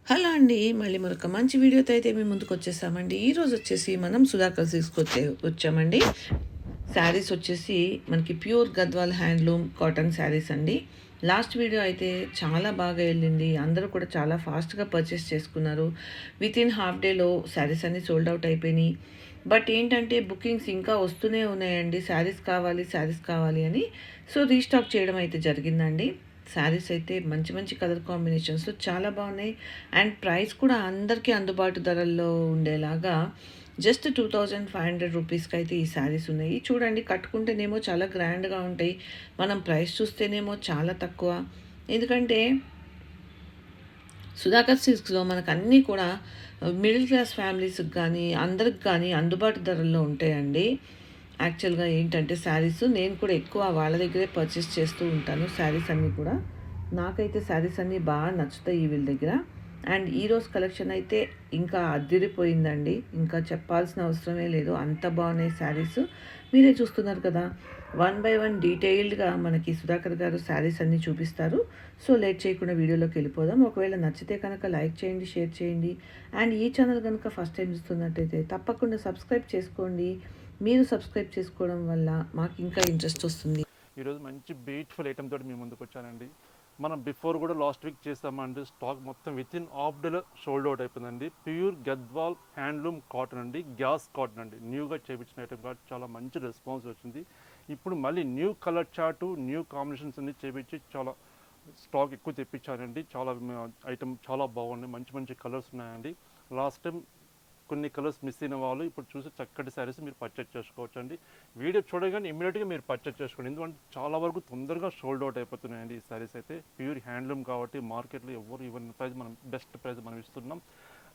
Hello అండి. మళ్ళీ మరొక మంచి వీడియోతో అయితే మీ ముందుకు వచ్చేసామండి. ఈరోజు వచ్చేసి మనం సుధాకర్ సిల్క్స్‌కి వచ్చామండి. శారీస్ వచ్చేసి మనకి pure Gadwal handloom cotton sarees అండి. లాస్ట్ వీడియో అయితే చాలా బాగా వెళ్ళింది. అందరూ కూడా చాలా ఫాస్ట్‌గా పర్చేస్ చేసుకున్నారు. వితిన్ హాఫ్ డేలో శారీస్ అన్నీ సోల్డ్ అవుట్ అయిపోయినాయి. బట్ ఏంటంటే బుకింగ్స్ ఇంకా వస్తూనే ఉన్నాయండి. శారీస్ కావాలి అని. సో రీస్టాక్ చేయడం అయితే జరిగిందండి. శారీస్ అయితే మంచి మంచి కలర్ కాంబినేషన్స్‌లో చాలా బాగున్నాయి. అండ్ ప్రైస్ కూడా అందరికీ అందుబాటు ధరల్లో ఉండేలాగా జస్ట్ 2500 రూపీస్‌కి అయితే ఈ శారీస్ ఉన్నాయి. చూడండి కట్టుకుంటేనేమో చాలా గ్రాండ్‌గా ఉంటాయి. మనం ప్రైస్ చూస్తేనేమో చాలా తక్కువ. ఎందుకంటే సుధాకర్ సిల్క్స్‌లో మనకన్నీ కూడా మిడిల్ క్లాస్ ఫ్యామిలీస్‌కి కానీ, అందరికి కానీ అందుబాటు ధరల్లో ఉంటాయండి. యాక్చువల్‌గా ఏంటంటే శారీస్ నేను కూడా ఎక్కువ వాళ్ళ దగ్గరే పర్చేస్ చేస్తూ ఉంటాను శారీస్ అన్నీ కూడా. నాకైతే శారీస్ అన్నీ బాగా నచ్చుతాయి వీళ్ళ దగ్గర. అండ్ ఈరోజు కలెక్షన్ అయితే ఇంకా అద్దిరిపోయిందండి. ఇంకా చెప్పాల్సిన అవసరమే లేదు. అంత బాగున్నాయి శారీస్. మీరే చూస్తున్నారు కదా! వన్ బై వన్ డీటెయిల్డ్‌గా మనకి సుధాకర్ గారు శారీస్ అన్నీ చూపిస్తారు. సో లేట్ చేయకుండా వీడియోలోకి వెళ్ళిపోదాం. ఒకవేళ నచ్చితే కనుక లైక్ చేయండి, షేర్ చేయండి. అండ్ ఈ ఛానల్ కనుక ఫస్ట్ టైం చూస్తున్నట్టయితే తప్పకుండా సబ్స్క్రైబ్ చేసుకోండి. మీరు సబ్స్క్రైబ్ చేసుకోవడం వల్ల మాకు ఇంకా ఇంట్రెస్ట్ వస్తుంది. ఈరోజు మంచి బ్యూటిఫుల్ ఐటమ్ తోటి మీ ముందుకు వచ్చానండి. మనం బిఫోర్ కూడా లాస్ట్ వీక్ చేస్తామండి. స్టాక్ మొత్తం విత్ ఇన్ హాఫ్ డేలో సోల్డ్ అవుట్ అయిపోయిందండి. ప్యూర్ గద్వాల్ హ్యాండ్లూమ్ కాటన్ అండి, గ్యాస్ కాటన్ అండి. న్యూగా చేయించిన ఐటమ్ కాబట్టి చాలా మంచి రెస్పాన్స్ వచ్చింది. ఇప్పుడు మళ్ళీ new colour chart, new combinations అన్ని చేయించి చాలా స్టాక్ ఎక్కువ తెప్పించానండి. చాలా ఐటమ్ చాలా బాగున్నాయి, మంచి మంచి కలర్స్ ఉన్నాయండి. లాస్ట్ టైం కొన్ని కలర్స్ మిస్ అయిన వాళ్ళు ఇప్పుడు చూసి చక్కటి శారీస్ మీరు పర్చేజ్ చేసుకోవచ్చు అండి. వీడియో చూడగానే ఇమీడియట్గా మీరు పర్చేజ్ చేసుకోండి. ఎందుకంటే చాలా వరకు తొందరగా సోల్డ్ అవుట్ అయిపోతున్నాయండి ఈ శారీస్ అయితే. ప్యూర్ హ్యాండ్లూమ్ కాబట్టి మార్కెట్లో ఎవరు ఇవ్వని ప్రైస్ మనం బెస్ట్ ప్రైస్ మనం ఇస్తున్నాం.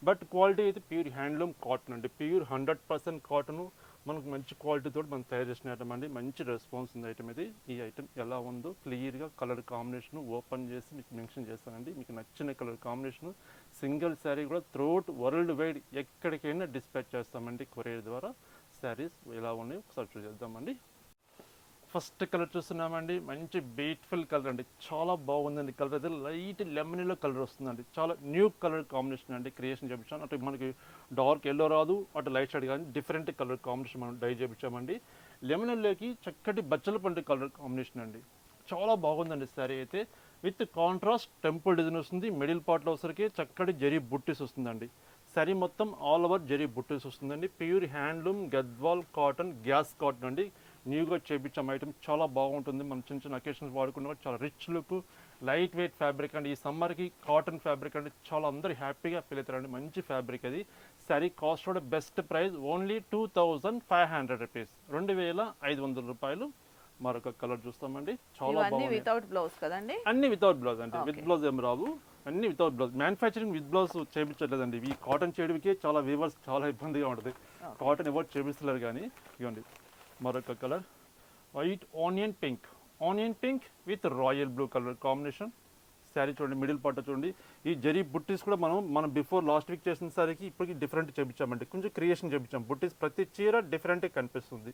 బట్ క్వాలిటీ అయితే ప్యూర్ హ్యాండ్లూమ్ కాటన్ అండి. ప్యూర్ 100% కాటను మనకు మంచి క్వాలిటీతో మనం తయారు చేసిన ఐటమ్ అండి. మంచి రెస్పాన్స్ ఉంది ఐటమ్ ఇది. ఈ ఐటమ్ ఎలా ఉందో క్లియర్గా కలర్ కాంబినేషన్ ఓపెన్ చేసి మీకు మెన్షన్ చేస్తానండి. మీకు నచ్చిన కలర్ కాంబినేషన్ సింగిల్ శారీ కూడా త్రూఅవుట్ వరల్డ్ వైడ్ ఎక్కడికైనా డిస్పాచ్ చేస్తామండి కొరియర్ ద్వారా. శారీస్ ఎలా ఉన్నాయో ఒకసారి చూసేద్దామండి. ఫస్ట్ కలర్ చూస్తున్నామండి. మంచి బ్యూటిఫుల్ కలర్ అండి. చాలా బాగుందండి కలర్ అయితే. లైట్ లెమనీలో కలర్ వస్తుందండి. చాలా న్యూ కలర్ కాంబినేషన్ అండి క్రియేషన్ చేయించాను. అటు మనకి డార్క్ ఎల్లో రాదు, అటు లైట్ షేడ్ కానీ డిఫరెంట్ కలర్ కాంబినేషన్ మనం డై చేయించామండి. లెమనీలోకి చక్కటి బచ్చల పండు కలర్ కాంబినేషన్ అండి. చాలా బాగుందండి శారీ అయితే. విత్ కాంట్రాస్ట్ టెంపుల్ డిజైన్ వస్తుంది. మిడిల్ పార్ట్లో వచ్చరికి చక్కటి జరీ బుట్టీస్ వస్తుందండి. శారీ మొత్తం ఆల్ ఓవర్ జరీ బుట్టీస్ వస్తుందండి. Pure handloom Gadwal cotton, gas cotton అండి. న్యూగా చేయించాం ఐటమ్. చాలా బాగుంటుంది. మనం చిన్న చిన్న అకేషన్స్ వాడుకున్న చాలా rich look, light weight fabric అండి. ఈ సమ్మర్కి కాటన్ ఫ్యాబ్రిక్ అండి చాలా అందరూ హ్యాపీగా ఫీల్ అవుతారండి. మంచి ఫ్యాబ్రిక్ అది. శారీ కాస్ట్ కూడా బెస్ట్ ప్రైస్ ఓన్లీ 2500 రూపీస్, 2500 రూపాయలు. మరొక కలర్ చూస్తామండి. చాలా బాగుంది. వితౌట్ బ్లౌజ్ కదండి? అన్ని వితౌట్ బ్లౌజ్ అండి. విత్ బ్లౌజ్ ఏం రావు. అన్ని without blouse. Manufacturing with blouse చేయించట్లేదండి. ఈ కాటన్ చేయడానికి చాలా వీవర్స్ చాలా ఇబ్బందిగా ఉంటుంది. కాటన్ ఎవరు చేపిస్తలేరు కానీ. ఇవ్వండి మరొక colour white onion pink. Onion pink with royal blue colour combination. Sari చూడండి, మిడిల్ పార్ట్ చూడండి. ఈ జరీ బుట్టీస్ కూడా మనం బిఫోర్ లాస్ట్ వీక్ చేసిన శారీకి ఇప్పటికి డిఫరెంట్ చేయించామండి. కొంచెం క్రియేషన్ చేయించాం. బుట్టీస్ ప్రతి చీర డిఫరెంట్గా కనిపిస్తుంది.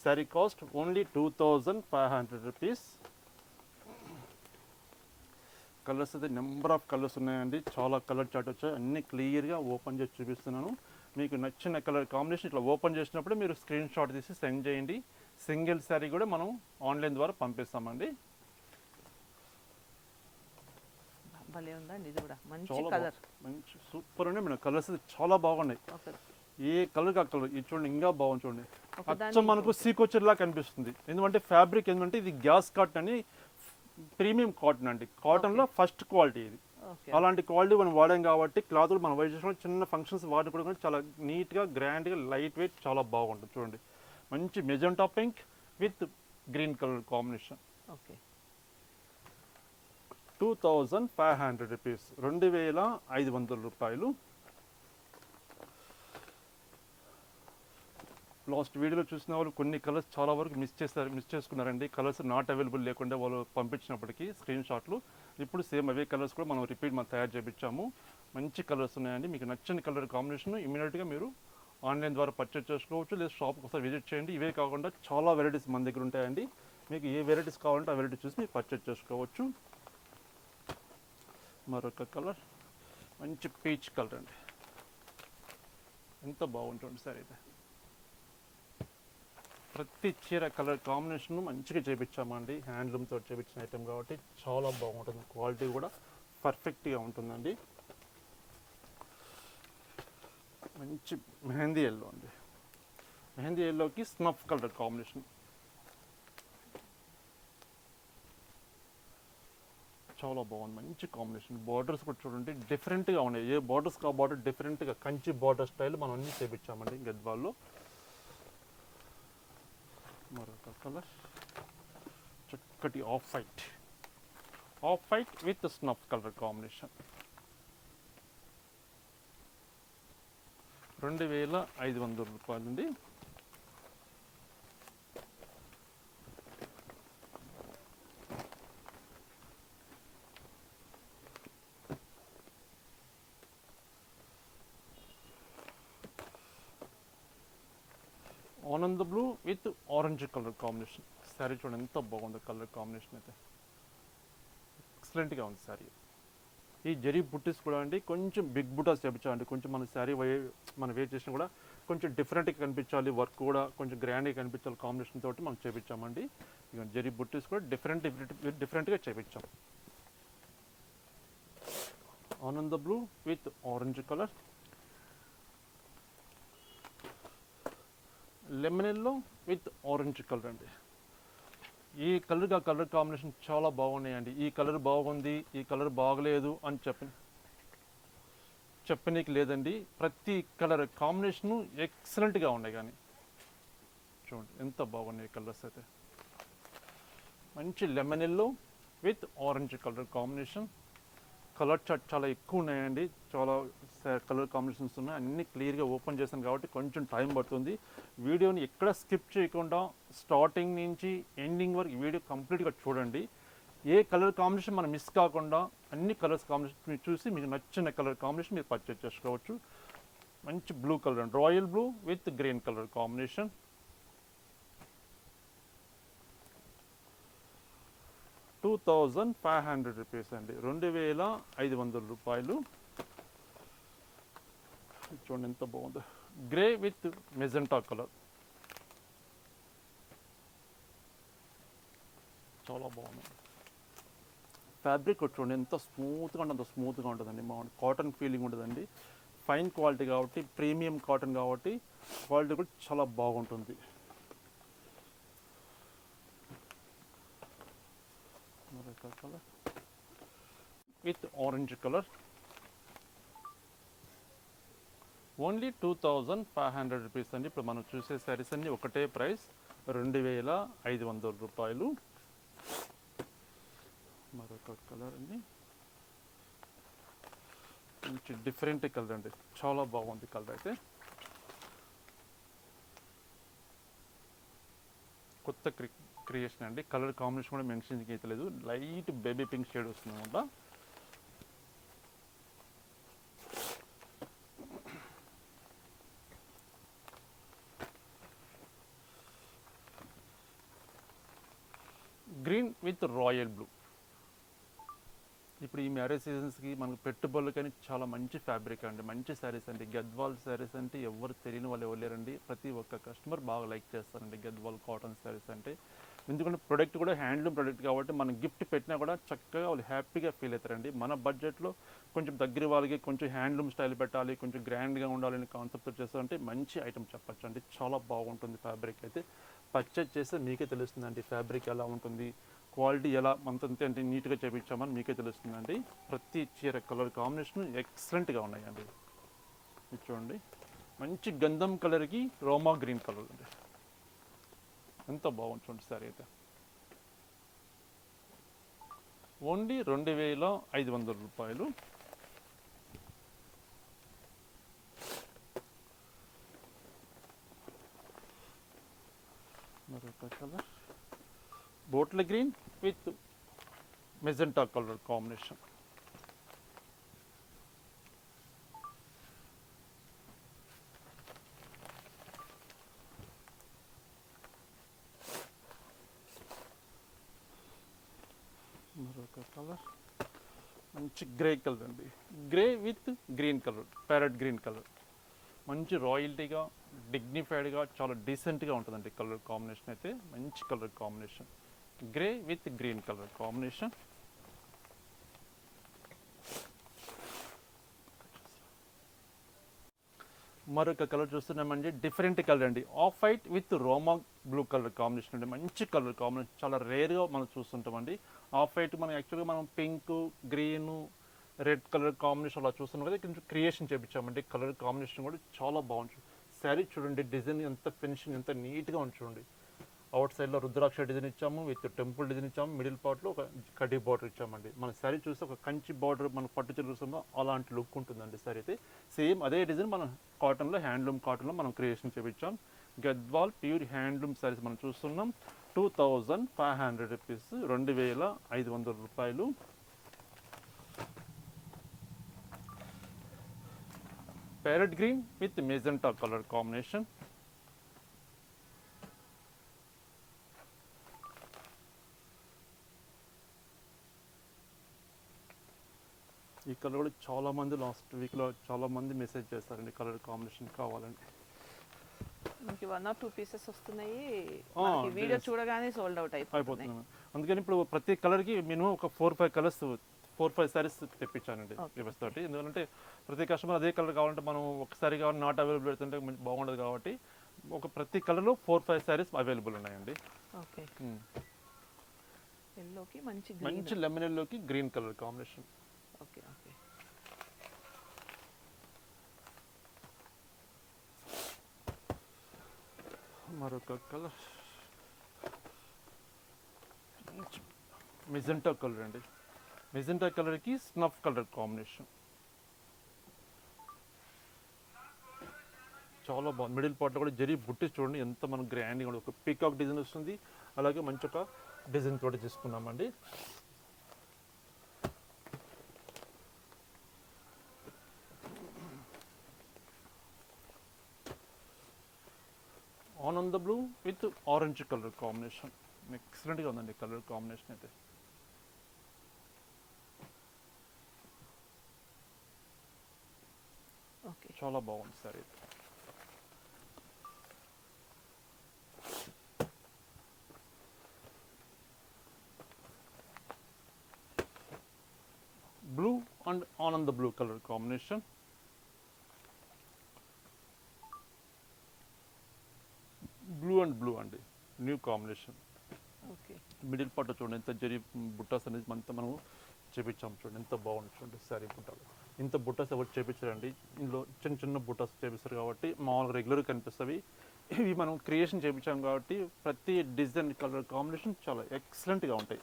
Sari cost only 2500 rupees. Colours అయితే నెంబర్ ఆఫ్ కలర్స్ ఉన్నాయండి. చాలా కలర్ చార్ట్ వచ్చాయి. అన్ని క్లియర్గా ఓపెన్ చేసి చూపిస్తున్నాను. మీకు నచ్చిన కలర్ కాంబినేషన్ ఇట్లా ఓపెన్ చేసినప్పుడు మీరు స్క్రీన్ షాట్ తీసి సెండ్ చేయండి. సింగిల్ శారీ కూడా మనం ఆన్లైన్ ద్వారా పంపిస్తామండి. భలే ఉందండి ఇది కూడా. మంచి చాలా కలర్, మంచి సూపర్ ఉన్నాయి మేడం. కలర్స్ చాలా బాగున్నాయి. ఏ కలర్ ఆ కలర్. ఇది చూడండి ఇంకా బాగుంది చూడండి. అచ్చం మనకు సీకోచర్లా కనిపిస్తుంది. ఎందుకంటే ఫ్యాబ్రిక్ ఏంటంటే ఇది గ్యాస్ కాటన్ అని ప్రీమియం కాటన్ అండి. కాటన్లో ఫస్ట్ క్వాలిటీ ఇది. అలాంటి క్వాలిటీ మనం వాడాం కాబట్టి క్లాత్ మనం వైట్ చేసుకుని చిన్న ఫంక్షన్స్ వాడినప్పుడు కూడా చాలా నీట్గా గ్రాండ్గా లైట్ వెయిట్ చాలా బాగుంటుంది. చూడండి మంచి magenta pink with green colour combination. Okay, 2500 rupees, 2500 రూపాయలు. లాస్ట్ వీడియోలో చూసిన వాళ్ళు కొన్ని కలర్స్ చాలా వరకు మిస్ చేసుకున్నారండి. కలర్స్ నాట్ అవైలబుల్ లేకుండా వాళ్ళు పంపించినప్పటికీ స్క్రీన్ షాట్లు. ఇప్పుడు సేమ్ అవే కలర్స్ కూడా మనం తయారు చేయించాము. మంచి కలర్స్ ఉన్నాయండి. మీకు నచ్చని కలర్ కాంబినేషన్ ఇమీడియట్గా మీరు ఆన్లైన్ ద్వారా పర్చేజ్ చేసుకోవచ్చు, లేదా షాప్కి ఒకసారి విజిట్ చేయండి. ఇవే కాకుండా చాలా వెరైటీస్ మన దగ్గర ఉంటాయండి. మీకు ఏ వెరైటీస్ కావాలంటే ఆ వెరైటీ చూసి మీరు పర్చేజ్ చేసుకోవచ్చు. మరొక కలర్ మంచి పీచ్ కలర్ అండి, ఎంత బాగుంటుంది సార్ అయితే. ప్రతి చీర కలర్ కాంబినేషన్ మంచిగా చేయించామండి, హ్యాండ్లూమ్తో చేయించిన ఐటెం కాబట్టి చాలా బాగుంటుంది, క్వాలిటీ కూడా పర్ఫెక్ట్గా ఉంటుందండి. మంచి మెహందీ ఎల్లో అండి, మెహందీ ఎల్లోకి స్నఫ్ కలర్ కాంబినేషన్ చాలా బాగుంది, మంచి కాంబినేషన్. బార్డర్స్ కూడా చూడండి డిఫరెంట్గా ఉన్నాయి, ఏ బార్డర్స్ కా బార్డర్ డిఫరెంట్గా కంచి బార్డర్ స్టైల్ మనం అన్నీ చేపించామండి గద్వాల్లో. మరొక కలర్ చక్కటి of white with snuff colour combination. 2500 రూపాయలండి. ఆనంద blue with orange colour combination. Sari చూడండి ఎంత బాగుంది, కలర్ కాంబినేషన్ అయితే ఎక్సలెంట్గా ఉంది శారీ. ఈ జరీ బుట్టీస్ కూడా అండి కొంచెం బిగ్ బుటాస్ చేపించామండి, కొంచెం మన శారీ మనం వేర్ చేసినా కూడా కొంచెం డిఫరెంట్గా కనిపించాలి, వర్క్ కూడా కొంచెం గ్రాండ్గా కనిపించాలి కాంబినేషన్ తోటి మనం చేపించామండి. ఇక జరీ బుట్టీస్ కూడా డిఫరెంట్గా చేపించాం. ఆనంద blue with orange colour, lemon yellow with orange colour అండి. ఈ కలర్ కాంబినేషన్ చాలా బాగున్నాయండి. ఈ కలర్ బాగుంది, ఈ కలర్ బాగలేదు అని చెప్పనీకి లేదండి, ప్రతి కలర్ కాంబినేషను ఎక్సలెంట్గా ఉన్నాయి. కానీ చూడండి ఎంత బాగున్నాయి కలర్స్ అయితే. మంచి lemon yellow with orange colour combination. Colour chart చాలా ఎక్కువ ఉన్నాయండి, చాలా కలర్ కాంబినేషన్స్ ఉన్నాయి, అన్నీ క్లియర్గా ఓపెన్ చేశాను కాబట్టి కొంచెం టైం పడుతుంది. వీడియోని ఎక్కడ స్కిప్ చేయకుండా స్టార్టింగ్ నుంచి ఎండింగ్ వరకు వీడియో కంప్లీట్గా చూడండి. ఏ కలర్ కాంబినేషన్ మనం మిస్ కాకుండా అన్ని కలర్స్ కాంబినేషన్ మీరు చూసి మీకు నచ్చిన కలర్ కాంబినేషన్ మీరు పర్చేజ్ చేసుకోవచ్చు. మంచి బ్లూ కలర్ అండి, royal blue with green colour combination. 2500 rupees అండి, 2500 రూపాయలు. చూడండి ఎంత బాగుంది, గ్రే విత్ మెజెంటా కలర్, చాలా బాగుంది. ఫ్యాబ్రిక్ చూడండి ఎంత స్మూత్గా ఉంటుంది, అంత స్మూత్గా ఉంటుందండి, బాగుంది, కాటన్ ఫీలింగ్ ఉంటుందండి, ఫైన్ క్వాలిటీ కాబట్టి, ప్రీమియం కాటన్ కాబట్టి క్వాలిటీ కూడా చాలా బాగుంటుంది. Colour with orange colour, only 2500 rupees అండి. ఇప్పుడు మనం చూసే శారీస్ అన్ని ఒకటే ప్రైస్, 2500 రూపాయలు. మరొక కలర్ అండి, మంచి డిఫరెంట్ కలర్ అండి, చాలా బాగుంది కలర్ అయితే. కొత్త క్రియేషన్ అండి, కలర్ కాంబినేషన్ కూడా మెన్షన్ చేయలేదు, లైట్ బేబీ పింక్ షేడ్ వస్తుంది అనమాట. Green with royal blue. ఇప్పుడు ఈ మ్యారేజ్ సీజన్స్కి మనకు పెట్టుబడులు కానీ చాలా మంచి ఫ్యాబ్రిక్ అండి, మంచి శారీస్ అండి. గద్వాల్ శారీస్ అంటే ఎవరు తెలియని వాళ్ళు ఎవరు లేరండి, ప్రతి ఒక్క కస్టమర్ బాగా లైక్ చేస్తారండి గద్వాల్ కాటన్ శారీస్ అంటే. ఎందుకంటే ప్రొడక్ట్ కూడా హ్యాండ్లూమ్ ప్రొడక్ట్ కాబట్టి మనం గిఫ్ట్ పెట్టినా కూడా చక్కగా వాళ్ళు హ్యాపీగా ఫీల్ అవుతారండి. మన బడ్జెట్లో కొంచెం దగ్గర వాళ్ళకి కొంచెం హ్యాండ్లూమ్ స్టైల్ పెట్టాలి, కొంచెం గ్రాండ్గా ఉండాలని కాన్సెప్ట్ చేస్తారంటే మంచి ఐటమ్ చెప్పచ్చు అండి, చాలా బాగుంటుంది ఫ్యాబ్రిక్ అయితే. పర్చేజ్ చేస్తే మీకే తెలుస్తుందండి ఫ్యాబ్రిక్ ఎలా ఉంటుంది, క్వాలిటీ ఎలా అంతంతే అంటే నీట్గా చేయించామని మీకే తెలుస్తుందండి. ప్రతి చీర కలర్ కాంబినేషన్ ఎక్సలెంట్గా ఉన్నాయండి. ఇది చూడండి మంచి గంధం కలర్కి రోమా గ్రీన్ కలర్ అండి, ఎంత బాగుంది చూడండి సారీ అయితే. ఓన్లీ 2500 రూపాయలు. మరొక colour bottle green with magenta colour combination. మరొక కలర్ మంచి గ్రే కలర్ అండి, grey with green colour, parrot green colour. మంచి రాయల్టీగా, డిగ్నిఫైడ్గా, చాలా డీసెంట్గా ఉంటుందండి కలర్ కాంబినేషన్ అయితే. మంచి colour combination, grey with green colour combination. మరొక కలర్ చూస్తున్నామండి, డిఫరెంట్ కలర్ అండి, ఆఫ్ వైట్ విత్ రోమా బ్లూ కలర్ కాంబినేషన్ అండి. మంచి కలర్ కాంబినేషన్, చాలా రేర్గా మనం చూస్తుంటామండి. ఆఫ్ వైట్ మనం యాక్చువల్గా మనం pink, green, red colour combination అలా చూస్తున్నాం కదా, కొంచెం క్రియేషన్ చేయించామండి. కలర్ కాంబినేషన్ కూడా చాలా బాగుంది. శారీ చూడండి, డిజైన్ ఎంత ఫినిషింగ్, ఎంత నీట్గా ఉంది చూడండి. అవుట్ సైడ్లో రుద్రాక్ష డిజైన్ ఇచ్చాము, విత్ టెంపుల్ డిజైన్ ఇచ్చాము, మిడిల్ పార్ట్లో ఒక కడ్డీ బార్డర్ ఇచ్చామండి. మన శారీ చూస్తే ఒక కంచి బార్డర్ మన పట్టు చీర చూస్తామో అలాంటి లుక్ ఉంటుందండి శారీ అయితే. సేమ్ అదే డిజైన్ మనం కాటన్లో, హ్యాండ్లూమ్ కాటన్లో మనం క్రియేషన్ చేయించాం. గద్వాల్ ప్యూర్ హ్యాండ్లూమ్ శారీస్ మనం చూస్తున్నాం. 2500 రూపీస్, 2500 రూపాయలు. Parrot green with magenta colour combination. ఈ కలర్ కూడా చాలా మంది లాస్ట్ వీక్లో చాలా మంది మెసేజ్ చేస్తారండి, కలర్ కాంబినేషన్ కావాలని. మనకి 1 or 2 పీసెస్ వస్తున్నాయి, ఆ, వీడియో yes. చూడగానే సోల్డ్ అవుట్ అయిపోతున్నాయి. అయిపోతున్నాను. అందుకని ఇప్పుడు ప్రతి కలర్కి మినిమం ఒక 4-5 కలర్స్, 4-5 సారీస్ తెప్పించానండి Okay. తోటి. ఎందుకంటే ప్రతి కస్టమర్ అదే కలర్ కావాలంటే మనం ఒకసారి కావాలి నాట్ అవైలబుల్ పెడుతుంటే బాగుండదు కాబట్టి ప్రతి కలర్లో 4-5 సారీస్ అవైలబుల్ ఉన్నాయండి. ఓకే, ఎల్లోకి మంచి మంచి లెమన్ ఎల్లోకి green colour combination. Okay okay. మరొక కలర్ మెజెంటా కలర్ అండి, మెజెంటా కలర్కి స్నఫ్ కలర్ కాంబినేషన్. చాలా బాగుంది. మిడిల్ పార్ట్లో కూడా జరీ బుట్టి చూడండి ఎంత మనం గ్రాండ్గా ఉంది. ఒక పీకాక్ డిజైన్ వస్తుంది, అలాగే మంచి ఒక డిజైన్ తోటి తీసుకున్నామండి. ఆనంద blue with orange colour combination. ఎక్సలెంట్గా ఉందండి కలర్ కాంబినేషన్ అయితే. ఓకే, చాలా బాగుంది సార్ ఇది. బ్లూ అండ్ ఆనంద blue colour combination. Blue and blue అండి, new combination. Okay. Middle part చూడండి ఎంత జరి బుట్టాస్ అనేది అంతా మనం చేపించాం చూడండి, ఎంత బాగుంది చూడండి శారీ బుట్టాలు. ఇంత బుట్టాస్ ఎవరు చేపించారండి, ఇందులో చిన్న చిన్న బుట్టాస్ చేపిస్తారు కాబట్టి మామూలుగా రెగ్యులర్గా కనిపిస్తుంది. ఇవి మనం క్రియేషన్ చేయించాం కాబట్టి ప్రతి డిజైన్ కలర్ కాంబినేషన్ చాలా ఎక్సలెంట్గా ఉంటాయి.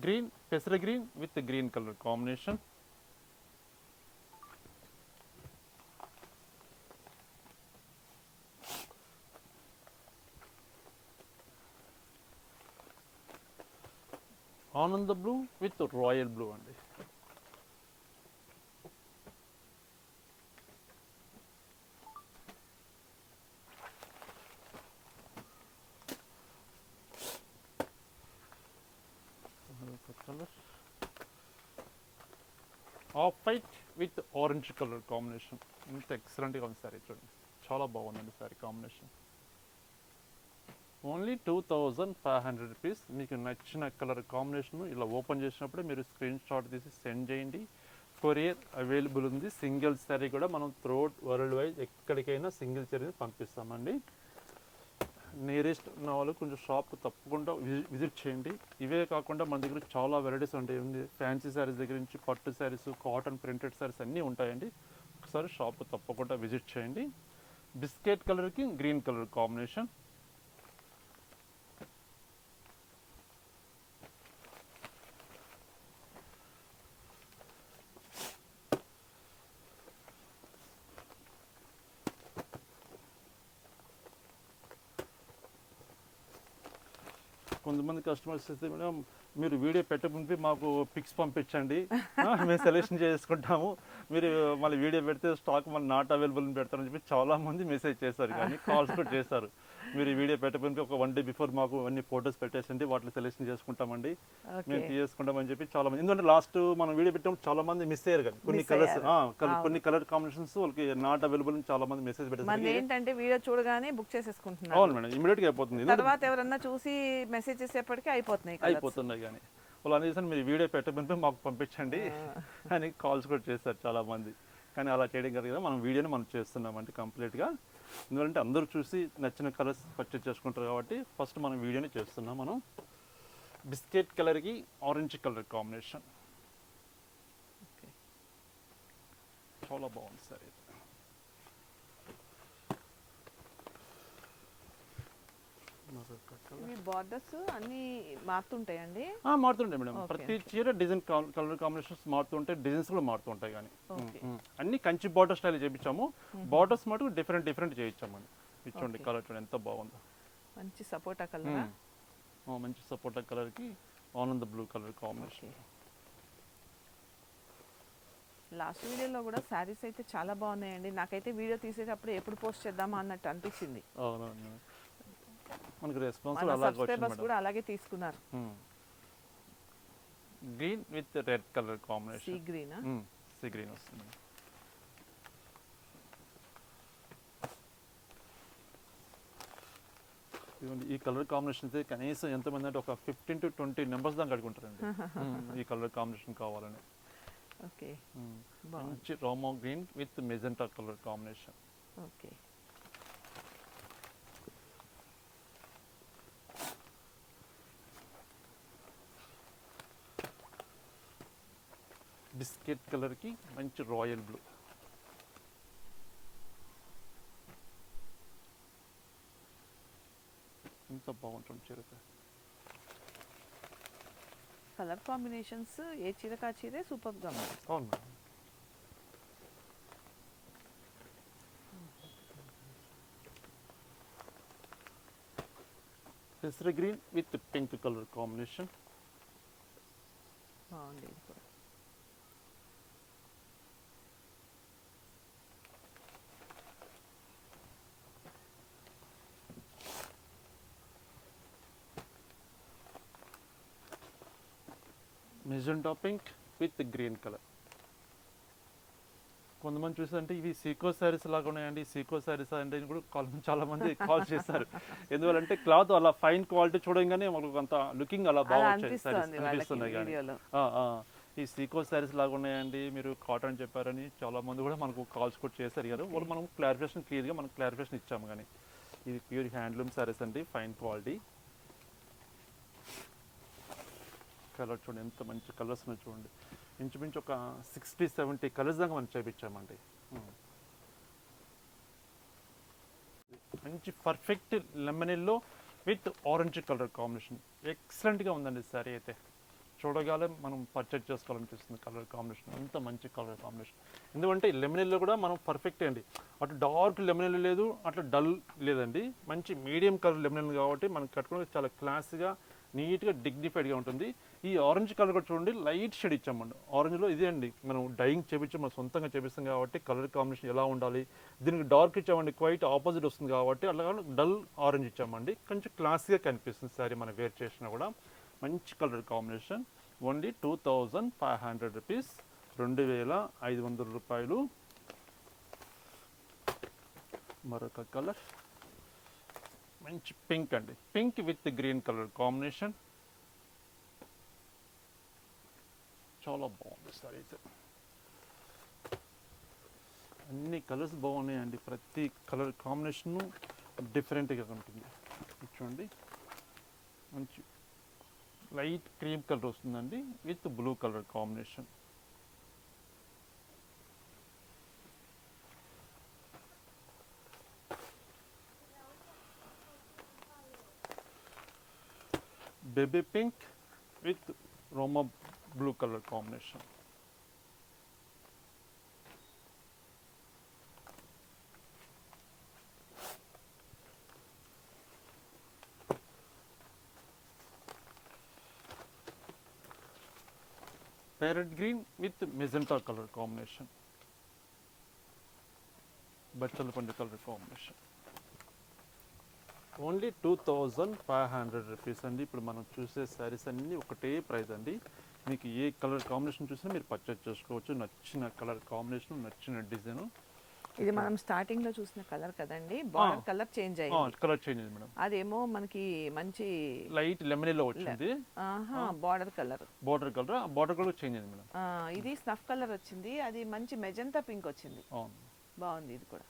గ్రీన్, పెసర green with green colour combination. ఆనంద బ్లూ విత్ రాయల్ బ్లూ అండి. Colour of white with orange colour combination. ఇంత ఎక్సలెంట్గా ఉంది సారీ చూడండి, చాలా బాగుందండి సారీ కాంబినేషన్. Only 2500 rupees. మీకు నచ్చిన కలర్ కాంబినేషన్ ఇలా ఓపెన్ చేసినప్పుడే మీరు స్క్రీన్ షాట్ తీసి సెండ్ చేయండి. కొరియర్ అవైలబుల్ ఉంది. సింగిల్ శారీ కూడా మనం త్రూఅవుట్ వరల్డ్ వైజ్ ఎక్కడికైనా సింగిల్ శారీని పంపిస్తామండి. నియరెస్ట్ ఉన్న వాళ్ళు కొంచెం షాప్కి తప్పకుండా విజిట్ చేయండి. ఇవే కాకుండా మన దగ్గర చాలా వెరైటీస్ ఉంటాయి. ఫ్యాన్సీ శారీస్ దగ్గర నుంచి పట్టు శారీస్, కాటన్ ప్రింటెడ్ శారీస్ అన్నీ ఉంటాయండి. ఒకసారి షాప్కి తప్పకుండా విజిట్ చేయండి. బిస్కెట్ కలర్కి గ్రీన్ కలర్ కాంబినేషన్. కొంతమంది కస్టమర్స్ అయితే మేడం మీరు వీడియో పెట్టకుంటే మాకు పిక్స్ పంపించండి, మేము సెలెక్షన్ చేసుకుంటాము, మీరు మళ్ళీ వీడియో పెడితే స్టాక్ మళ్ళీ నాట్ అవైలబుల్ అని పెడతారని చెప్పి చాలామంది మెసేజ్ చేస్తారు, కానీ కాల్స్ కూడా చేస్తారు. మీరు ఈ వీడియో పెట్టకపోయిన ఒక 1 డే బిఫోర్ మాకు అన్ని ఫొటోస్ పెట్టేసండి, వాటిని సెలెక్షన్ చేసుకుంటామండి, మేము తీసుకుంటామని చెప్పి చాలా మంది. ఎందుకంటే లాస్ట్ మనం వీడియో పెట్టినప్పుడు చాలా మంది మిస్ అయ్యారు కదా, కొన్ని కలర్స్ కొన్ని కలర్ కాంబినేషన్స్ వాళ్ళకి నాట్ అవైలబుల్ చాలా మంది మెసేజ్ పెట్టేసి. ఏంటంటే వీడియో చూడగానే బుక్ చేసేసుకుంటున్నారు. అవును మేడం, ఇమీడియట్ గా అయిపోతుంది. తర్వాత ఎవరన్నా చూసి మెసేజ్ చేసేప్పటికీ అయిపోతున్నాయి కానీ వాళ్ళు అనేసి మీరు వీడియో పెట్టకపోతే మాకు పంపించండి అని కాల్స్ కూడా చేస్తారు చాలా మంది. కానీ అలా చేయడం కదా, మనం వీడియోని మనం చేస్తున్నామండి కంప్లీట్గా. ఎందుకంటే అందరూ చూసి నచ్చిన కలర్స్ పర్చేజ్ చేసుకుంటారు కాబట్టి ఫస్ట్ మనం వీడియోని చేస్తున్నాం. మనం బిస్కెట్ కలర్కి ఆరెంజ్ కలర్ కాంబినేషన్ చాలా బాగుంది సార్ ఇది. బార్డర్స్ అన్ని మారుతుంటాయండి. మారుతుంటాయి మేడం, ప్రతి చీర డిజైన్ కలర్ కాంబినేషన్స్ మారుతుంటాయి, డిజైన్స్ కూడా మారుతుంటాయి. కానీ అన్ని కంచి బార్డర్ స్టైల్ చేయించాము. బార్డర్స్ మటుకు డిఫరెంట్ చేయించామండి. ఇచ్చోండి కలర్ చూడండి ఎంత బాగుందో, మంచి సపోటా కలర్. మంచి సపోటా కలర్కి ఆనంద బ్లూ కలర్ కాంబినేషన్. లాస్ట్ వీడియోలో కూడా శారీస్ అయితే చాలా బాగున్నాయండి. నాకైతే వీడియో తీసేటప్పుడు ఎప్పుడు పోస్ట్ చేద్దామా అన్నట్టు అనిపించింది. అవునవును, మనకి రెస్పాన్స్ సబ్స్క్రైబర్స్ కూడా అలాగే తీసుకున్నారు. Green with red colour combination. Sea green వస్తుంది. ఈ కలర్ కాంబినేషన్ అయితే కనీసం ఎంతమంది అంటే ఒక 15 to 20 నెంబర్స్ దాకా అడుగుంటారండి ఈ కలర్ కాంబినేషన్ కావాలని. ఓకే, మంచి Rama green with magenta colour combination. Okay, biscuit కలర్కి మంచి రాయల్ బ్లూ. ఎంత బాగుంటుంది చీర. కలర్ కాంబినేషన్స్ ఏ చీరకా చీరే సూపర్ గా ఉంది. అవును మేడం. పెసర green with pink colour combination. బాగుంది ఇది కూడా. Magenta pink with green colour. కొంతమంది చూసారంటే ఇవి సీకో శారీస్ లాగా ఉన్నాయండి, సీకో శారీస్ అంటే కూడా చాలా మంది కాల్ చేస్తారు. ఎందువల్లంటే క్లాత్ అలా ఫైన్ క్వాలిటీ చూడంగానే మనకు అంత లుకింగ్ అలా బాగా అనిపిస్తున్నాయి. కానీ ఈ సీకో శారీస్ లాగా ఉన్నాయండి, మీరు కాటన్ చెప్పారని చాలా మంది కూడా మనకు కాల్స్ కూడా చేశారు కదా. వాళ్ళు మనం క్లారిఫికేషన్ క్లియర్గా మనం క్లారిఫికేషన్ ఇచ్చాము. కానీ ఇది ప్యూర్ హ్యాండ్లూమ్ శారీస్ అండి, ఫైన్ క్వాలిటీ. కలర్ చూడండి ఎంత మంచి కలర్స్ ఉన్నాయి చూడండి. ఇంచుమించు ఒక 60-70 కలర్స్ దాకా మనం చేయించామండి. మంచి perfect lemon yellow with orange colour combination. ఎక్సలెంట్గా ఉందండి సారీ అయితే. చూడగానే మనం పర్చేజ్ చేసుకోవాలనిపిస్తుంది కలర్ కాంబినేషన్. అంత మంచి కలర్ కాంబినేషన్. ఎందుకంటే లెమన్ ఎల్లో కూడా మనం పర్ఫెక్ట్ అండి, అటు డార్క్ లెమన్ ఎల్లో లేదు, అట్లా డల్ లేదండి. మంచి మీడియం కలర్ లెమన్ ఎల్లో కాబట్టి మనకి కట్టుకోవడానికి చాలా క్లాస్గా నీట్గా డిగ్నిఫైడ్గా ఉంటుంది. ఈ ఆరెంజ్ కలర్ కూడా చూడండి, లైట్ షేడ్ ఇచ్చామండి ఆరెంజ్లో. ఇదే అండి మనం డైయింగ్ చేపించాం, మనం సొంతంగా చేపిస్తాం కాబట్టి కలర్ కాంబినేషన్ ఎలా ఉండాలి. దీనికి డార్క్ ఇచ్చామండి, క్వైట్ ఆపోజిట్ వస్తుంది కాబట్టి అట్లా డల్ ఆరెంజ్ ఇచ్చామండి. కొంచెం క్లాస్గా కనిపిస్తుంది సారీ మనం వేర్ చేసినా కూడా. మంచి కలర్ కాంబినేషన్. ఓన్లీ 2500 రూపీస్, 2500 రూపాయలు. మరొక కలర్ మంచి పింక్ అండి, pink with green colour combination. చాలా బాగుంది సార్ అయితే. అన్ని కలర్స్ బాగున్నాయండి, ప్రతి కలర్ కాంబినేషను డిఫరెంట్గా ఉంటుంది. చూడండి మంచి లైట్ క్రీమ్ కలర్ వస్తుందండి with blue colour combination. Baby pink with రోమా blue colour combination. Parrot green with magenta colour combination. బచ్చల పండు కలర్ కాంబినేషన్. ఓన్లీ 2500 రూపీస్ అండి. ఇప్పుడు మనం చూసే శారీస్ అన్నీ ఒకటే ప్రైస్ అండి. మీకు ఏ కలర్ కాంబినేషన్ చూసినా మీరు పర్చేజ్ చేసుకోవచ్చు. నచ్చిన కలర్ కాంబినేషన్, నచ్చిన డిజైన్. ఇది మనం స్టార్టింగ్ లో చూసిన కలర్ కదండి, బార్డర్ కలర్ చేంజ్ అయ్యింది. కలర్ చేంజ్ అయింది మేడం. అదేమో మనకి మంచి లైట్ లెమనీలో వచ్చింది బార్డర్ కలర్. బార్డర్ కలర్, ఆ బార్డర్ కలర్ చేంజ్ అయింది మేడం. ఇది స్నఫ్ కలర్ వచ్చింది, అది మంచి మెజంతా పింక్ వచ్చింది. అవును. బాగుంది ఇది కూడా.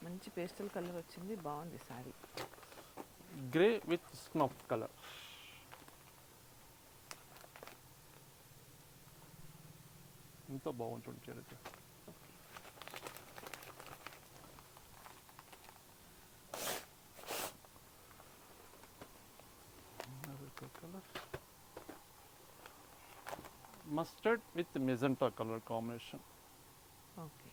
మంచి పేస్టల్ కలర్ వచ్చింది, బాగుంది sorry. Grey with snuff colour. ఎంత బాగుంటుంది చీర. Mustard with magenta colour combination. Okay.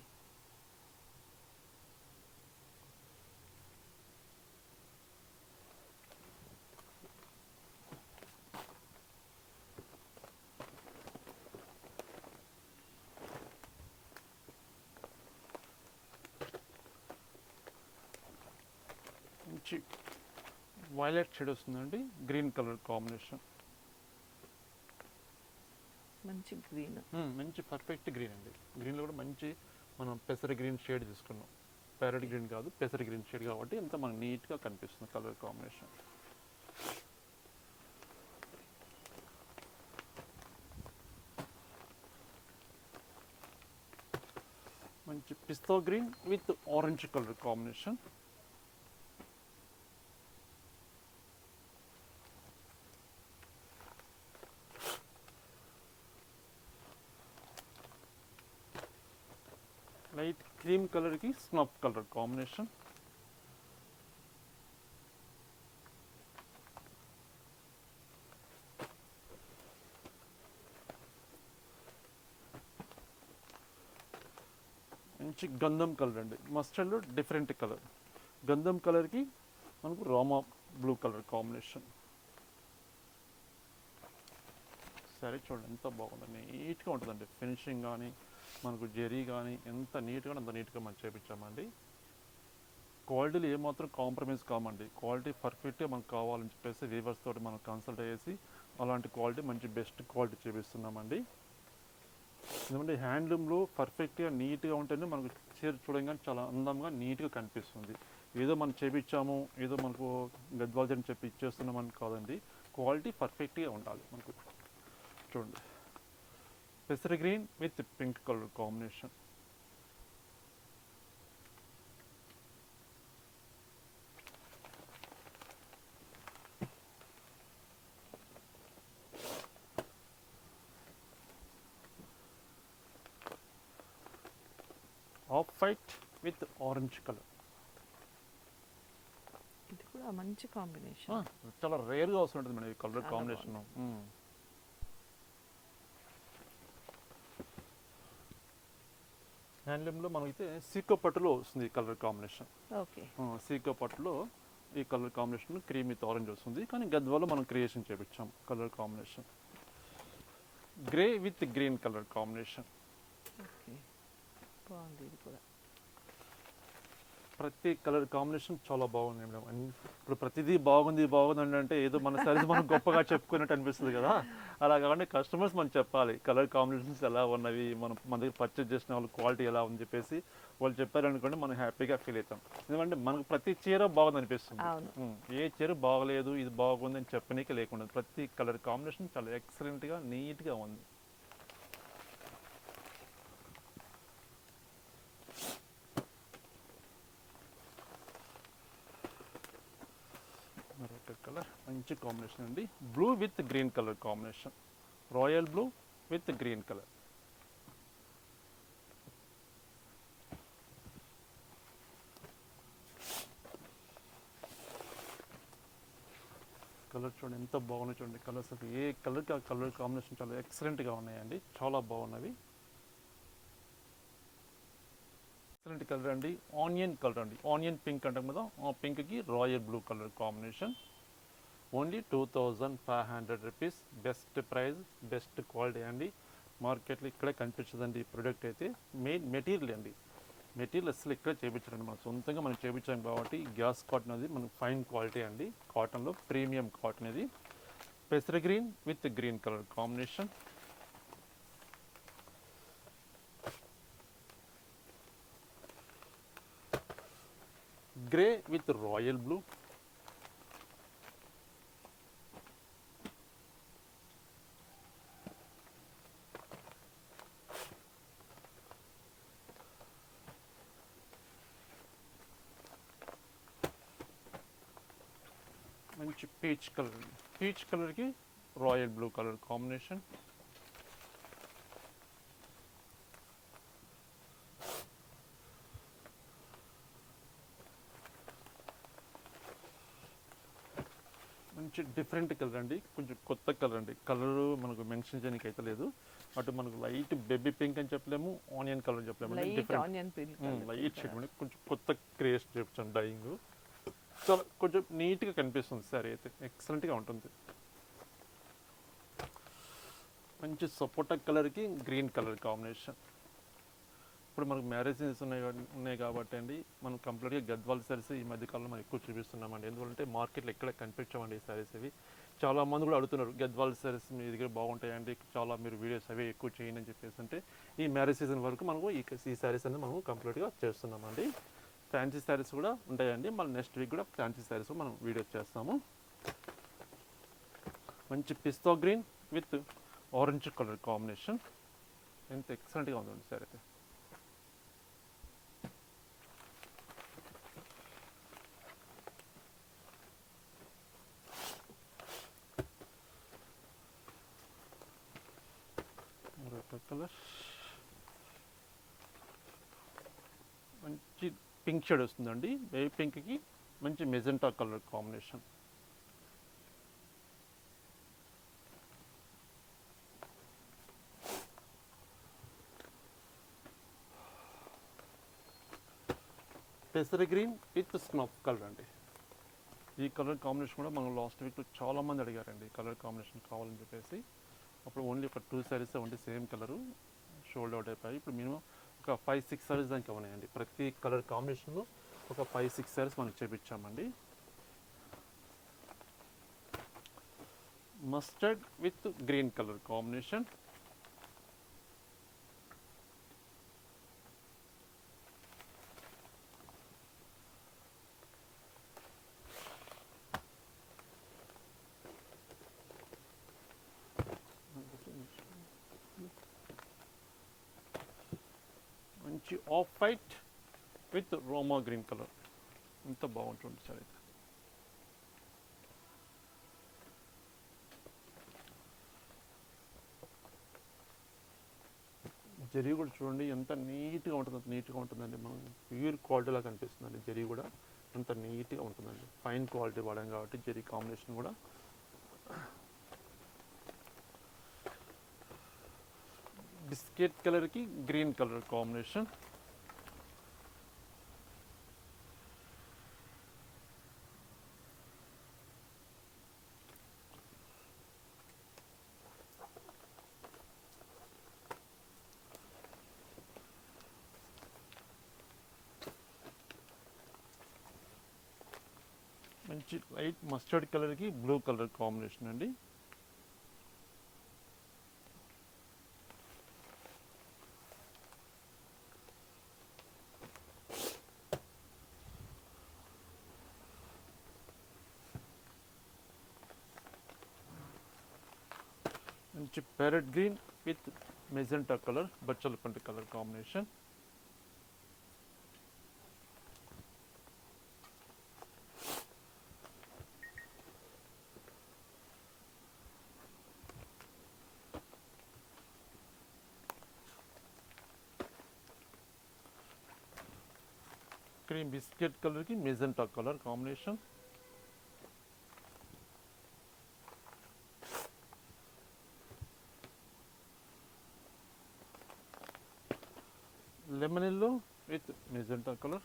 మంచి వైలెట్ షేడ్ వస్తుందండి, గ్రీన్ కలర్ కాంబినేషన్. మంచి గ్రీన్. మంచి పర్ఫెక్ట్ గ్రీన్ అండి. గ్రీన్లో కూడా మంచి మనం పెసర గ్రీన్ షేడ్ తీసుకున్నాం. ప్యారెట్ గ్రీన్ కాదు, పెసర గ్రీన్ షేడ్ కాబట్టి ఎంత మనకు నీట్గా కనిపిస్తుంది కలర్ కాంబినేషన్. మంచి pista green with orange colour combination. Light cream కలర్కి స్నఫ్ కలర్ కాంబినేషన్. మంచి గంధం కలర్ అండి, మస్టర్డ్లో డిఫరెంట్ కలర్. గంధం కలర్కి మనకు రామా బ్లూ కలర్ కాంబినేషన్. సరే చూడండి ఎంత బాగుంది, నీట్గా ఉంటుందండి ఫినిషింగ్ కానీ మనకు జెరీ కానీ ఎంత నీట్గా అంత నీట్గా మనం చేయించామండి. క్వాలిటీలు ఏమాత్రం కాంప్రమైజ్ కామండి. క్వాలిటీ పర్ఫెక్ట్గా మనకు కావాలని చెప్పేసి వీవర్స్ తోటి మనం కన్సల్ట్ చేసి అలాంటి క్వాలిటీ మంచి బెస్ట్ క్వాలిటీ చేపిస్తున్నామండి. ఎందుకంటే హ్యాండ్లూమ్లో పర్ఫెక్ట్గా నీట్గా ఉంటేనే మనకు చీర చూడగానే చాలా అందంగా నీట్గా కనిపిస్తుంది. ఏదో మనం చేపించాము, ఏదో మనకు గద్వాల్ చెప్పి ఇచ్చేస్తున్నామని కాదండి, క్వాలిటీ పర్ఫెక్ట్గా ఉండాలి మనకు. చూడండి పెసర green with pink colour combination. Of white with orange colour. ఇది కూడా మంచి కాంబినేషన్. చాలా రేర్గా వస్తుంటుంది మేడం ఈ కలర్ కాంబినేషన్. హ్యాండ్లూమ్లో మనకైతే సీకో పట్టులో వస్తుంది ఈ కలర్ కాంబినేషన్. ఓకే. సీకో పట్టులో ఈ colour combination cream with orange వస్తుంది, కానీ గద్వాలో మనం క్రియేషన్ చేపించాం colour combination. Grey with green colour combination. Okay, బాగుంది ఇది కూడా. ప్రతి కలర్ కాంబినేషన్ చాలా బాగుంది మేడం. ఇప్పుడు ప్రతిదీ బాగుంది బాగుంది అంటే ఏదో మన సైజ్ మనం గొప్పగా చెప్పుకున్నట్టు అనిపిస్తుంది కదా, అలా కాకుండా కస్టమర్స్ మనం చెప్పాలి కలర్ కాంబినేషన్స్ ఎలా ఉన్నవి, మన దగ్గర పర్చేజ్ చేసిన వాళ్ళు క్వాలిటీ ఎలా ఉందని చెప్పేసి వాళ్ళు చెప్పారనుకోండి మనం హ్యాపీగా ఫీల్ అవుతాం. ఎందుకంటే మనకు ప్రతి చీర బాగుంది అనిపిస్తుంది. ఏ చీర బాగలేదు ఇది బాగుంది అని చెప్పనీకి లేకుండా ప్రతి కలర్ కాంబినేషన్ చాలా ఎక్సలెంట్గా నీట్గా ఉంది. మరొక కలర్ మంచి కాంబినేషన్ అండి, blue with green colour combination. Royal blue with green colour. Colour చూడండి ఎంత బాగున్నాయి చూడండి. కలర్స్ ఏ కలర్కి ఆ కలర్ కాంబినేషన్ చాలా ఎక్సలెంట్గా ఉన్నాయండి, చాలా బాగున్నవి. ఎక్సలెంట్ కలర్ అండి, ఆనియన్ కలర్ అండి, ఆనియన్ పింక్ అంటాం కదా, ఆ పింక్కి royal blue colour combination. Only 2500 rupees. Best price, best quality అండి. మార్కెట్లో ఇక్కడే కనిపించదండి ఈ ప్రోడక్ట్ అయితే. మెయిన్ మెటీరియల్ అండి, మెటీరియల్ అసలు ఇక్కడ చేయించండి, మనం సొంతంగా మనం చేయించాం కాబట్టి గ్యాస్ కాటన్ అది మనకు ఫైన్ క్వాలిటీ అండి. కాటన్లో ప్రీమియం కాటన్ ఇది. పెసర green with green colour combination. Grey with royal blue. మంచి పీచ్ కలర్, పీచ్ కలర్కి రాయల్ బ్లూ కలర్ కాంబినేషన్. మంచి డిఫరెంట్ కలర్ అండి, కొంచెం కొత్త కలర్ అండి. కలర్ మనకు మెన్షన్ చేయడానికి అయితే లేదు. అటు మనకు లైట్ బేబీ పింక్ అని చెప్పలేము, ఆనియన్ కలర్ చెప్పలేము. Light onion pink, light shade అండి, కొంచెం కొత్త క్రియేట్ చేయించాం డైయింగ్. చాలా కొంచెం నీట్గా కనిపిస్తుంది సారీ అయితే, ఎక్సలెంట్గా ఉంటుంది. మంచి సపోటా కలర్కి గ్రీన్ కలర్ కాంబినేషన్. ఇప్పుడు మనకు మ్యారేజెస్ ఉన్నాయి కాబట్టి అండి, మనం కంప్లీట్గా గద్వాల్ శారీస్ ఈ మధ్యకాలంలో మనం ఎక్కువ చూపిస్తున్నామండి. ఎందుకంటే మార్కెట్లో ఎక్కడ కనిపించామండి ఈ శారీస్ ఇవి. చాలా మంది కూడా అడుగుతున్నారు గద్వాల్ శారీస్ మీ దగ్గర బాగుంటాయండి, చాలా మీరు వీడియోస్ అవే ఎక్కువ చేయండి అని చెప్పేసి. అంటే ఈ మ్యారేజ్ సీజన్ వరకు మనకు ఈ శారీస్ అనేది మనం కంప్లీట్గా చేస్తున్నామండి. ఫ్యాన్సీ శారీస్ కూడా ఉంటాయండి, మళ్ళీ నెక్స్ట్ వీక్ కూడా ఫ్యాన్సీ శారీస్ మనం వీడియో చేస్తాము. మంచి pista green with orange colour combination, ఎంత ఎక్సలెంట్గా ఉందండి సార్ అయితే. కలర్ మంచి పింక్ షేడ్ వస్తుందండి, బేబీ పింక్కి మంచి మెజెంటా కలర్ కాంబినేషన్. పెసర గ్రీన్ విత్ స్నఫ్ కలర్ అండి. ఈ కలర్ కాంబినేషన్ కూడా మనం లాస్ట్ వీక్లో చాలామంది అడిగారండి కలర్ కాంబినేషన్ కావాలని చెప్పేసి. అప్పుడు ఓన్లీ ఒక 2 శారీస్ ఉంటే సేమ్ కలరు షోల్డ్ అవుట్ అయిపోయి, ఇప్పుడు మినిమం ఒక 5-6 శారీస్ దానికి ఉన్నాయండి. ప్రతి కలర్ కాంబినేషన్లో ఒక 5-6 శారీస్ మనం చేపించామండి. Mustard with green colour combination. మంచి ఆఫ్ వైట్ విత్ రోమా గ్రీన్ కలర్, ఎంత బాగుంటుంది సార్ అయితే. జరీ కూడా చూడండి ఎంత నీట్గా ఉంటుంది, నీట్గా ఉంటుందండి. మనం ప్యూర్ క్వాలిటీలా కనిపిస్తుందండి. జరీ కూడా అంత నీట్గా ఉంటుందండి, ఫైన్ క్వాలిటీ వాడాం కాబట్టి జరీ కాంబినేషన్ కూడా. బిస్కెట్ కలర్కి గ్రీన్ కలర్ కాంబినేషన్. మంచి లైట్ మస్టర్డ్ కలర్కి బ్లూ కలర్ కాంబినేషన్ అండి. మంచి parrot green with magenta colour, బచ్చల పంట కలర్ కాంబినేషన్. క్రీమ్ బిస్కెట్ కలర్కి magenta colour combination. Lemon yellow with magenta colour.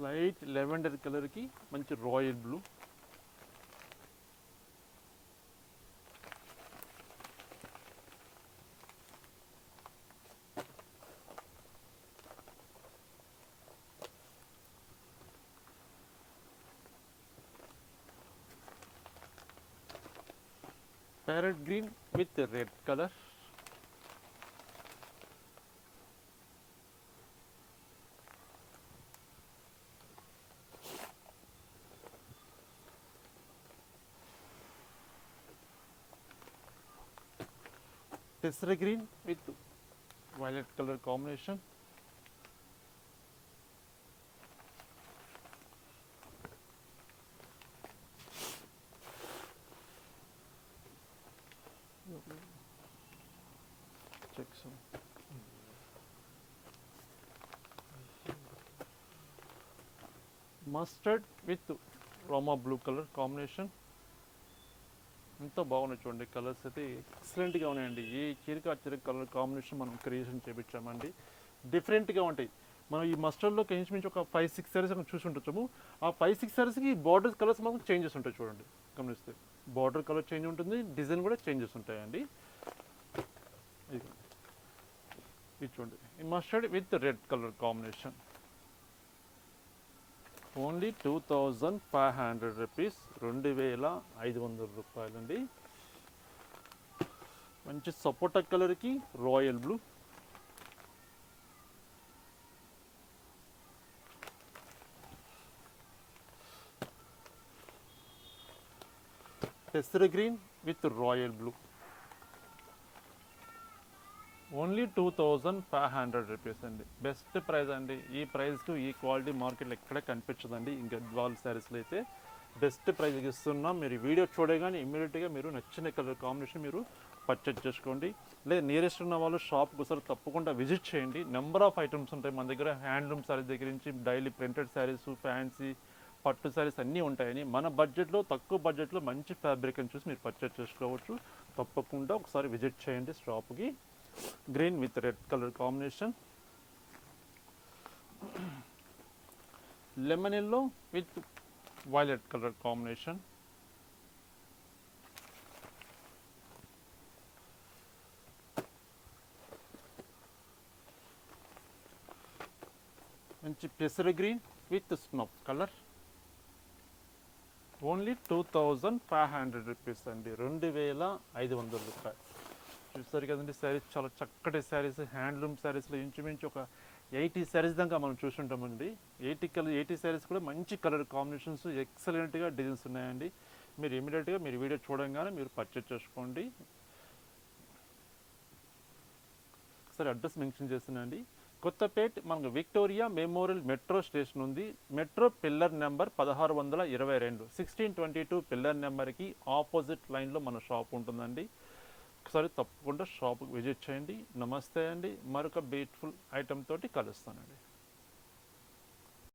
Light lavender కలర్కి మంచి royal blue, parrot green with red colour, పెసర green with violet colour combination, check mustard with రోమా blue colour combination. ఎంతో బాగున్నాయి చూడండి, colours అయితే ఎక్సలెంట్గా ఉన్నాయండి. ఈ చీరకి ఆ చీర కలర్ కాంబినేషన్ మనం క్రియేషన్ చేయించామండి, డిఫరెంట్గా ఉంటాయి. మనం ఈ మస్టర్డ్లోకి ఇంచుమించు ఒక 5-6 సారీస్ మనం చూసి ఉండొచ్చాము. ఆ 5-6 సారీస్కి బార్డర్ కలర్స్ మనకు చేంజెస్ ఉంటాయి చూడండి, గమనిస్తే బార్డర్ కలర్ చేంజ్ ఉంటుంది, డిజైన్ కూడా చేంజెస్ ఉంటాయండి. ఇది చూడండి, ఈ mustard with red colour combination, only 2500 rupees, 2500 రూపాయలండి. మంచి సపోటా కలర్కి రాయల్ బ్లూ, పెసర green with royal blue, only 2500 rupees అండి. బెస్ట్ ప్రైస్ అండి. ఈ ప్రైస్కు ఈ క్వాలిటీ మార్కెట్లో ఎక్కడ కనిపించదండి. ఈ గద్వాల్ శారీస్లో అయితే బెస్ట్ ప్రైస్ ఇస్తున్నాం. మీరు వీడియో చూడగానే ఇమ్మీడియట్గా మీరు నచ్చిన కలర్ కాంబినేషన్ మీరు పర్చేజ్ చేసుకోండి. లేదా నియరెస్ట్ ఉన్న వాళ్ళు షాప్కి ఒకసారి తప్పకుండా విజిట్ చేయండి. నెంబర్ ఆఫ్ ఐటమ్స్ ఉంటాయి మన దగ్గర. హ్యాండ్లూమ్ శారీస్ దగ్గర నుంచి డైలీ ప్రింటెడ్ శారీస్, ఫ్యాన్సీ పట్టు శారీస్ అన్నీ ఉంటాయని. మన బడ్జెట్లో, తక్కువ బడ్జెట్లో మంచి ఫ్యాబ్రిక్ అని చూసి మీరు పర్చేజ్ చేసుకోవచ్చు. తప్పకుండా ఒకసారి విజిట్ చేయండి షాప్కి. Green with red colour combination, lemon yellow with violet colour combination, మంచి పెసర green with snuff colour, only 2500 rupees అండి, 2500 రూపాయలు. చూస్తారు కదండి, శారీస్ చాలా చక్కటి శారీస్. హ్యాండ్లూమ్ శారీస్లో ఇంచుమించు ఒక 80 శారీస్ దాకా మనం చూసుంటామండి. 80 శారీస్ కూడా మంచి కలర్ కాంబినేషన్స్, ఎక్సలెంట్గా డిజైన్స్ ఉన్నాయండి. మీరు ఇమీడియట్గా మీరు వీడియో చూడంగానే మీరు పర్చేజ్ చేసుకోండి. ఒకసారి అడ్రస్ మెన్షన్ చేస్తున్నానండి. కొత్తపేట్ మనకు విక్టోరియా మెమోరియల్ మెట్రో స్టేషన్ ఉంది. మెట్రో పిల్లర్ నెంబర్ 1622, 1622 పిల్లర్ నెంబర్కి ఆపోజిట్ లైన్లో మన షాప్ ఉంటుందండి. ఒకసారి తప్పకుండా షాప్కి విజిట్ చేయండి. నమస్తే అండి. మరొక బ్యూటిఫుల్ ఐటెం తోటి కలుస్తానండి.